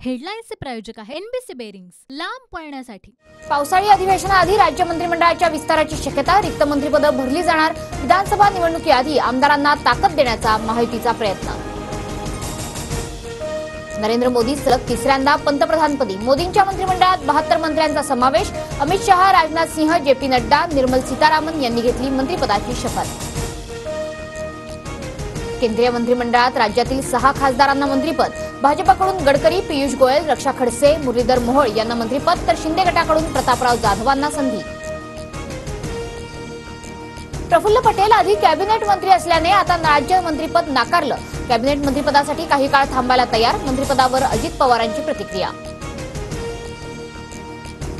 हेडलाईन्सचे प्रायोजक आहे NBC bearings, लांब पळण्यासाठी। पावसाळी अधिवेशनाआधी राज्य मंत्रिमंडळाच्या विस्ताराची शक्यता, रिक्त मंत्रिपद भरली जाणार। विधानसभा निवडणुकीआधी आमदारांना ताकद देण्याचा महायुतीचा प्रयत्न। नरेंद्र मोदी सलग तिसऱ्यांदा पंतप्रधानपदी, मोदींच्या मंत्रिमंडळात 72 मंत्र्यांचा समावेश। अमित शहा, राजनाथ सिंह, जेपी नड्डा, निर्मल सीतारामन यांनी घेतली मंत्रिपदाची शपथ। केंद्रीय मंत्रिमंडळात राज्यातील 6 खासदारांना मंत्रिपद, भाजपकडून गडकरी, पियुष गोयल, रक्षा खडसे, मुरलीधर मोहोळ यांना मंत्रिपद, तर शिंदे गटाकडून प्रतापराव जाधवांना संधी। प्रफुल्ल पटेल आधी कॅबिनेट मंत्री असल्याने आता राज्य मंत्रिपद नाकारलं। कॅबिनेट मंत्रिपदासाठी काही काळ थांबायला तयार, मंत्रिपदावर अजित पवारांची प्रतिक्रिया।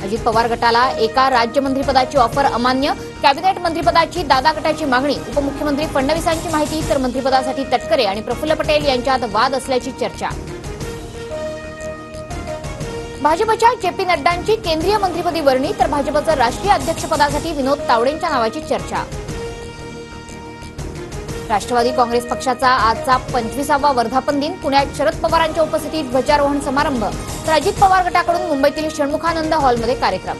अजित पवार गटाला एका राज्य मंत्रिपदाची ऑफर अमान्य, कॅबिनेट मंत्रिपदाची दादा गटाची मागणी। उपमुख्यमंत्री फडणवीसांची माहिती, तर मंत्रिपदासाठी तटकरे आणि प्रफुल्ल पटेल यांच्यात वाद असल्याची चर्चा। भाजपच्या जेपी नड्डांची केंद्रीय मंत्रिपदी वर्णी, तर भाजपचं राष्ट्रीय अध्यक्षपदासाठी विनोद तावडेंच्या नावाची चर्चा। राष्ट्रवादी काँग्रेस पक्षाचा आजचा 25वा वर्धापन दिन, पुण्यात शरद पवारांच्या उपस्थितीत ध्वजारोहण समारंभ, तर अजित पवार गटाकडून मुंबईतील षण्मुखानंद हॉलमध्ये कार्यक्रम।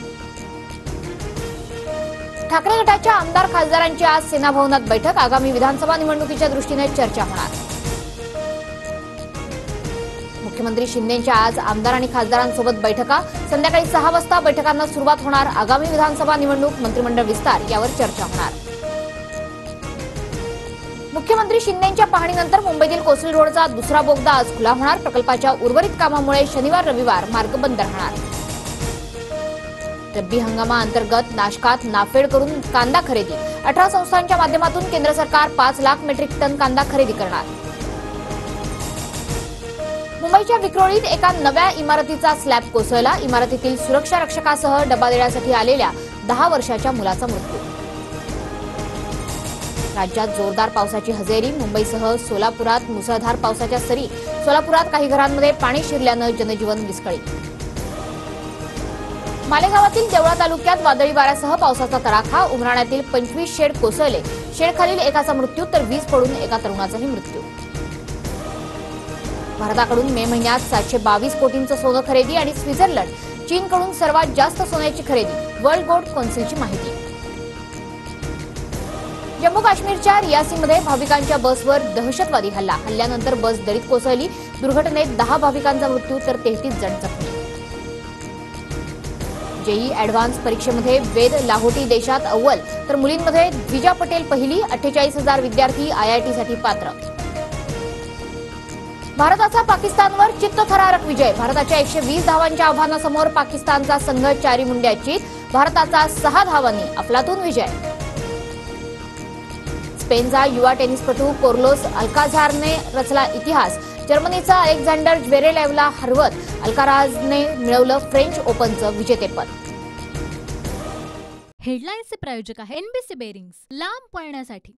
ठाकरे गटाच्या आमदार खासदारांची आज सेना भवनात बैठक, आगामी विधानसभा निवडणुकीच्या दृष्टीने चर्चा होणार। मुख्यमंत्री शिंदेंच्या आज आमदार आणि खासदारांसोबत बैठका, संध्याकाळी 6 वाजता बैठकांना सुरुवात होणार। आगामी विधानसभा निवडणूक, मंत्रिमंडळ विस्तार यावर चर्चा होणार। मुख्यमंत्री शिंदेंच्या पाहणीनंतर मुंबईतील कोसली रोडचा दुसरा बोगदा आज खुला होणार। प्रकल्पाच्या उर्वरित कामामुळे शनिवार रविवार मार्ग बंद राहणार। रब्बी हंगामाअंतर्गत नाशकात नाफेड करून कांदा खरेदी, 18 संस्थांच्या माध्यमातून केंद्र सरकार 5 लाख मेट्रिक टन कांदा खरेदी करणार। मुंबईच्या विक्रोळीत एका नव्या इमारतीचा स्लॅब कोसळला, इमारतीतील सुरक्षा रक्षकासह डबा देण्यासाठी आलेल्या 10 वर्षाच्या मुलाचा मृत्यू। राज्यात जोरदार पावसाची हजेरी, मुंबईसह सोलापुरात मुसळधार पावसाच्या सरी, सोलापुरात काही घरांमध्ये पाणी शिरल्यानं जनजीवन विस्कळीत। मालेगावातील देवळा तालुक्यात वादळी वाऱ्यासह पावसाचा तडाखा, उमराण्यातील 25 शेड कोसळले, शेडखालील एकाचा मृत्यू, तर वीज पडून एका तरुणाचाही मृत्यू। भारताकडून मे महिन्यात 722 कोटींचं सोनं खरेदी आणि स्वित्झर्लंड, चीनकडून सर्वात जास्त सोन्याची खरेदी, वर्ल्ड गोल्ड कौन्सिलची माहिती। जम्मू काश्मीरच्या रियासीमध्ये भाविकांच्या बसवर दहशतवादी हल्ला, हल्ल्यानंतर बस दरीत कोसळली, दुर्घटनेत 10 भाविकांचा मृत्यू, तर 33 जण जखमी। जेईई ॲडव्हान्स परीक्षेमध्ये वेद लाहोटी देशात अव्वल, तर मुलींमध्ये द्विजा पटेल पहिली, 48,000 विद्यार्थी आयआयटीसाठी पात्र। भारताचा पाकिस्तानवर चित्तथरारक विजय, भारताच्या 120 धावांच्या आव्हानासमोर पाकिस्तानचा संघ चारी मुंड्याची, भारताचा 6 धावांनी अफलातून विजय। स्पेनचा युवा टेनिसपटू कार्लोस अल्काझारने रचला इतिहास, जर्मनीचा अलेक्झांडर ज्वेरेवला हरवत अल्काराजने मिळवलं फ्रेंच ओपनचं विजेतेपद। हेडलाईन्सचे प्रायोजक आहे एनबीसी बेरिंग्स, लांब पळण्यासाठी।